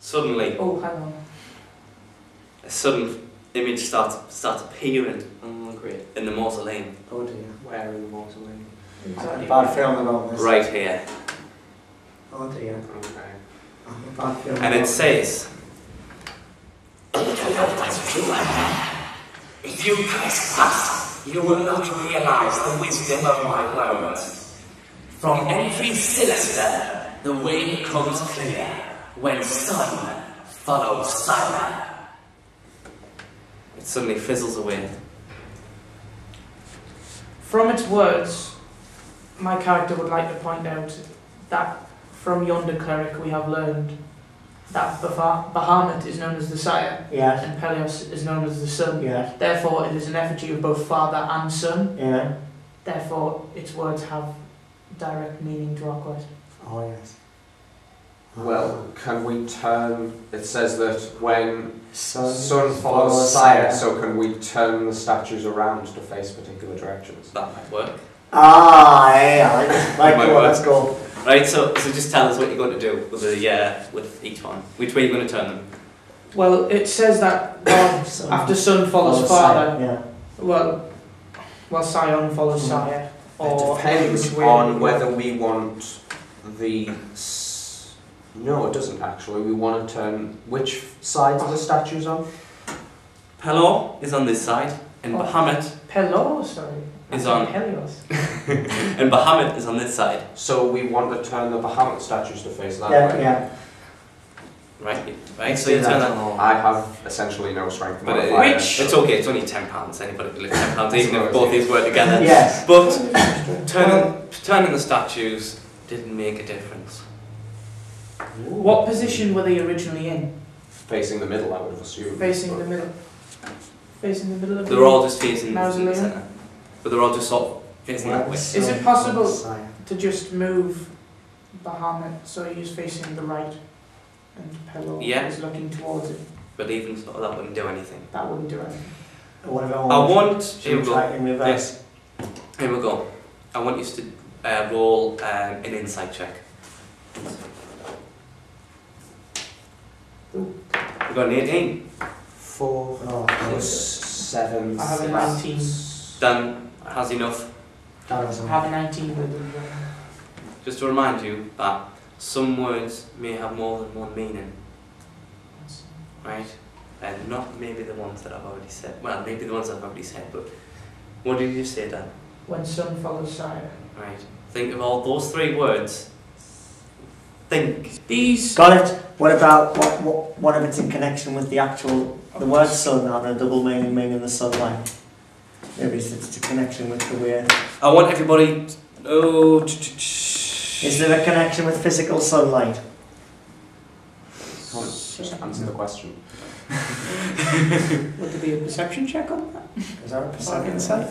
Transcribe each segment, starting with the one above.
Suddenly, Oh, hang on. a sudden image starts appearing. Oh, great! In the mausoleum. Oh dear. Where in the mausoleum? I have a bad feeling about this. Right here. Oh dear. Okay. I have a bad feeling And it about says, If you trespass, you will not realize the wisdom of my words. From every sinister, the way becomes clear when sun follows sun. it suddenly fizzles away. From its words, my character would like to point out that from yonder cleric we have learned that Bahamut is known as the sire, Yes. and Pelios is known as the son. Yes. Therefore, it is an effigy of both father and son. Yeah. Therefore, its words have direct meaning to our quest. Oh yes. Well, can we turn... It says that when Son follows sire, so can we turn the statues around to face particular directions? That might work. Ah, yeah. Right, Might go on, work. let's go. Right, so just tell us what you're going to do with the with each one. Which way you're going to turn them? Well, it says that after son follows Follows father, sire, yeah. well, scion follows sire. Or It depends which way on we whether go. we want the... No, it doesn't actually. We want to turn... Which sides are the statues on? Pelor is on this side, and Oh. Bahamut Pelos, sorry. Is I on- said Pelios. and Bahamut is on this side. So we want to turn the Bahamut statues to face that Yeah, way. yeah. Right, right. Let's So you do turn that. that. I have essentially no strength But modifier. it's okay. It's only £10. Anybody can lift £10, even if both these were together. Yes. But turning the statues didn't make a difference. What position were they originally in? Facing the middle, I would have assumed. Facing the middle. Facing the middle of They were all just facing the Mausoleum? centre, but they're all just sort of facing that way. Is it possible- Sire. to just move Bahamut so he's facing the right and Pelos Yeah. is looking towards it? But even so, that wouldn't do anything. That wouldn't do anything. What if I want. Should Here we we try go. it in reverse? Here we go. I want you to roll an insight check. We've got an 18. 4 Oh, plus 7. I have a 19. Dan has enough. that was I have a 19 with them. Just to remind you that some words may have more than one meaning, right? And not maybe the ones that I've already said. Well, maybe the ones I've already said, but what did you say, Dan? When son follows sire. Right. Think of all those three words. Think. These. Got it. What about what if it's in connection with the actual the word sun and a double meaning the sunlight? Maybe it's a connection with the way. I want everybody. Oh. Is there a connection with physical sunlight? Come on, just answer the question. Would there be a perception check on that? Is that a perception? Insight?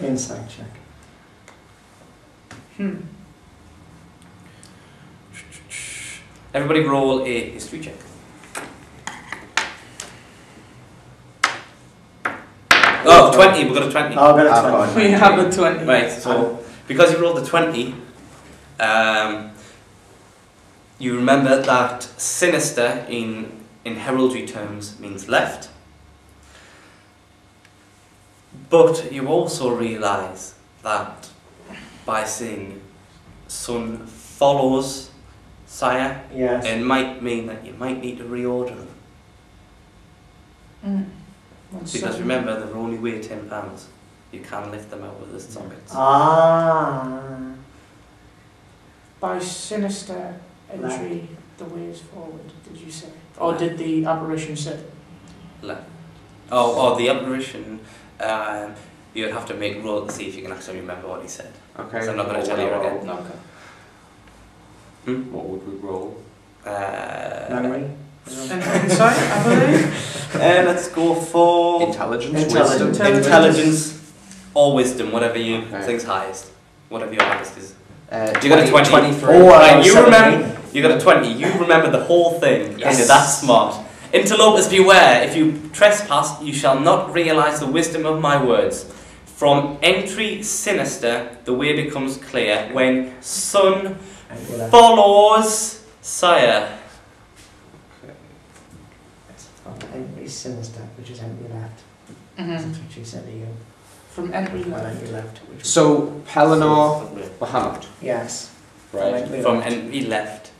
Insight check. Everybody roll a history check. Oh, 20. We've got a 20. Oh, I've got a I've 20. got We have a 20. Right, so because you rolled a 20, you remember that sinister in heraldry terms means left. But you also realise that by saying son follows sire, Yes. it might mean that you might need to reorder them. When Because son- remember, they only weigh £10. You can lift them out with the sockets. Ah. By sinister entry, the way is forward, did you say? Or did the apparition say? Left. Oh, the apparition. You'd have to make a roll to see if you can actually remember what he said. Okay. So I'm not going to tell you again. Okay. What would we roll? Memory. Insight, I believe. Let's go for Intelligence, Intelligence. wisdom. intelligence or wisdom, whatever you Okay. think's highest. Whatever your highest is. You got a 20. 23. Oh, Right, you 17. remember. You got a 20. You remember the whole thing. Yes. You're that smart. Interlopers beware. If you trespass, you shall not realise the wisdom of my words. From entry sinister, the way becomes clear when son follows sire. entry sinister, which is entry left. Mhm. That's what she said to you. From entry Well, left. entry left. Which was, So, Pelennor, Bahamut, yes. right? Entry From left entry left,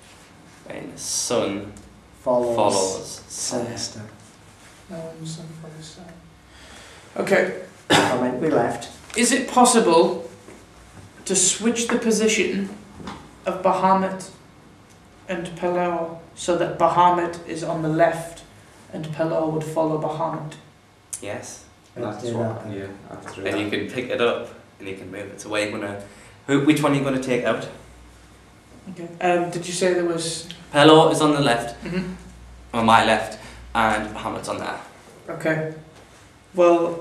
and sun follows, follows sinister. Some for this side. Okay. From entry left. Is it possible to switch the position of Bahamut and Pelor so that Bahamut is on the left and Pelor would follow Bahamut? Yes. Let's That's do what, that. yeah, after And you that. can pick it up and you can move it. So where you gonna? Which one are you gonna take out? Okay. Did you say there was? Pelor is on the left, Mhm. on my left, and Bahamut's on there. Okay. Well,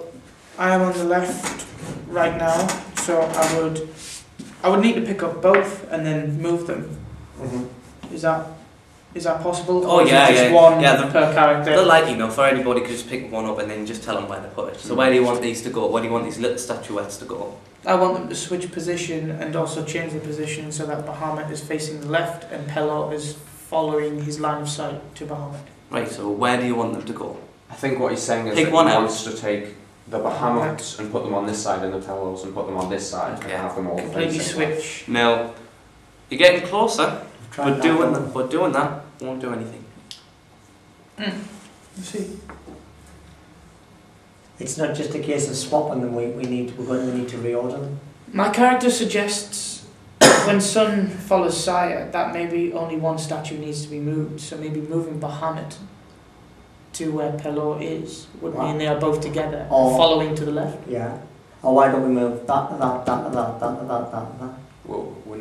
I am on the left right now, so I would need to pick up both and then move them. Mm-hmm. Is that possible? Oh, Or is it yeah, just yeah. one Yeah, per character. They're light enough for anybody could just pick one up and then just tell them where to put it. So where do you want these to go? Where do you want these little statuettes to go? I want them to switch position and also change the position so that Bahamut is facing the left and Pelor is following his line of sight to Bahamut. Right, so where do you want them to go? I think what he's saying is Pick that one he out. wants to take the Bahamuts and put them on this side and the Pelors and put them on this side Okay. and have them all Completely facing left. switch. Now, you're getting closer, We've tried but that doing one. that won't do anything. You see? It's not just a case of swapping them. We need to reorder them. My character suggests when son follows sire, that maybe only one statue needs to be moved. So maybe moving Bahamut to where Pelor is would mean they are both together, Or- following to the left. Yeah. Or why don't we move that? Well, we're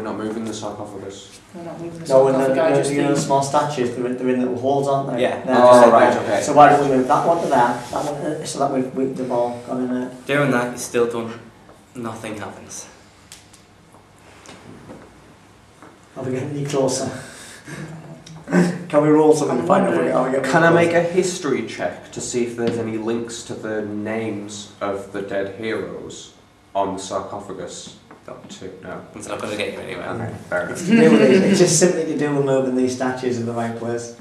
not moving the sarcophagus. We're not moving the No, and sarcophagi, just you know, the- small statues. They're in little holes, aren't they? Yeah. They're Oh, just right, there. okay. So why don't we move that one to there? That one, so that they've all gone in there. Doing that, you're still done. Nothing happens. Are we getting any closer? Can we roll something to find out wondering- how we get? Can I make a history check to see if there's any links to the names of the dead heroes on the sarcophagus? No. It's not going to get you anywhere. Okay. Fair It's enough. to do with these. It's just simply to do with moving these statues in the right place,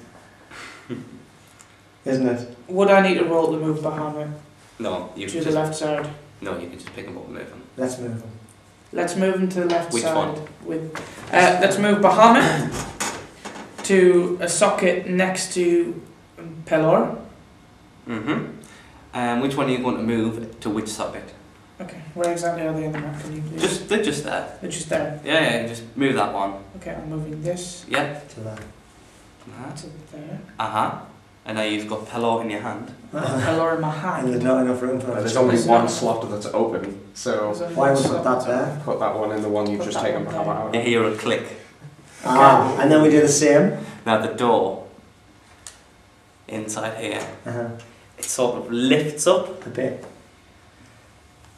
isn't it? Would I need to roll to move Bahamut No, you to can the just left side? no, you can just pick them up and move them. Let's move them. Let's move him to the left Which side. one? Let's move Bahamut to a socket next to Pelor. Which one are you going to move to which socket? Okay, where exactly are they in the map? Can you please? They're just there. They're just there. Yeah, you just move that one. Okay, I'm moving this Yep. To that. to there. And now you've got Pelor in your hand. Pelor in my And there's hand. not enough room for Well, it. there's only There's one not- slot that's open, so There's only Why one would we slot put that there? put that one in the one you've Put just that taken one Bahamut there. out You of. hear a click. And then we do the same. Now the door inside here, it sort of lifts up, A bit.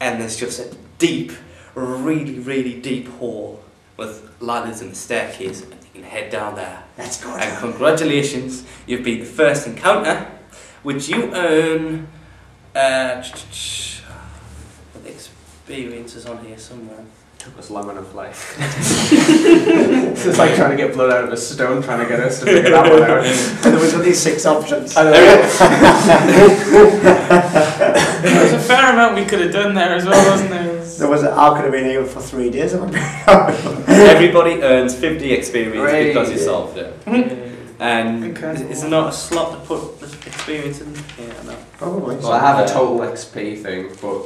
and there's just a deep, really, really deep hole with ladders and a staircase, and you can head down there. Let's go. And congratulations, you've been the first encounter, which you earn. The experience is on here somewhere. Took us long enough life. It's like trying to get blood out of a stone, trying to get us to figure that one out. And there was only 6 options. There's a fair amount we could have done there as well, wasn't there? There was. I could have been here for 3 days. Everybody earns 50 experience Hooray. because you solved it. And Okay. is there not a slot to put the experience in? Yeah, no. Probably. Well, I have a total XP thing, but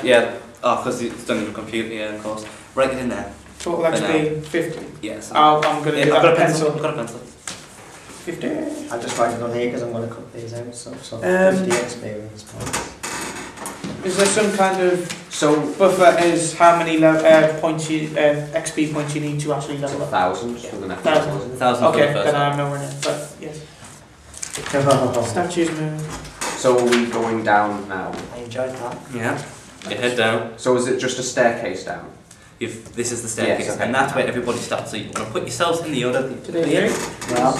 Yeah. Because it's done in the computer, yeah, of course. Write it in there. Total XP 50. Yes. I'm going to do I've that got a with pencil. pencil. I've got a pencil. 50. I'll just write it on here because I'm going to cut these out. So 50 experience points. Is there some kind of so buffer as how many points you, XP points you need to actually level up? 1,000 for the next 1,000. one. 1,000 for Okay, the first then one. I'm nowhere near. But yes, statues move. So are we going down now? I enjoyed that. Yeah. You head down. So is it just a staircase down? This is the staircase, Yes, okay. and that's where everybody starts. So you want to put yourselves in the order. Today, Well,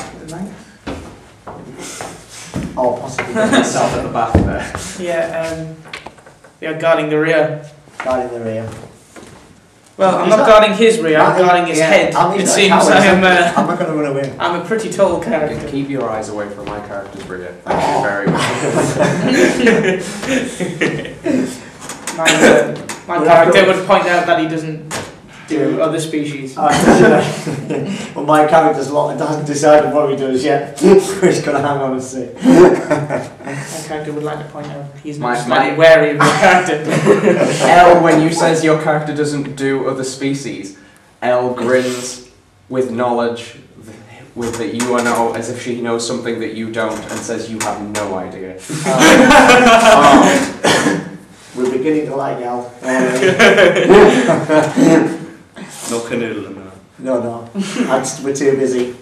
oh, possibly. Myself at the back there. yeah, we are guarding the rear. Guard in the rear. Well, I'm not guarding his rear, I'm guarding his head. It seems I'm not going to run away. I'm a pretty tall You character. can keep your eyes away from my character's rear. Thank you very much. My character would point out that he doesn't do other species. Well, my character's hasn't decided what he does yet. He's going to hang on and see. My character would like to point out he's My- slightly wary of your character. L, when you says your character doesn't do other species, L grins with knowledge with that you know as if she knows something that you don't and says you have no idea. We're beginning to like Al. No canoodling, no. No, we're too busy.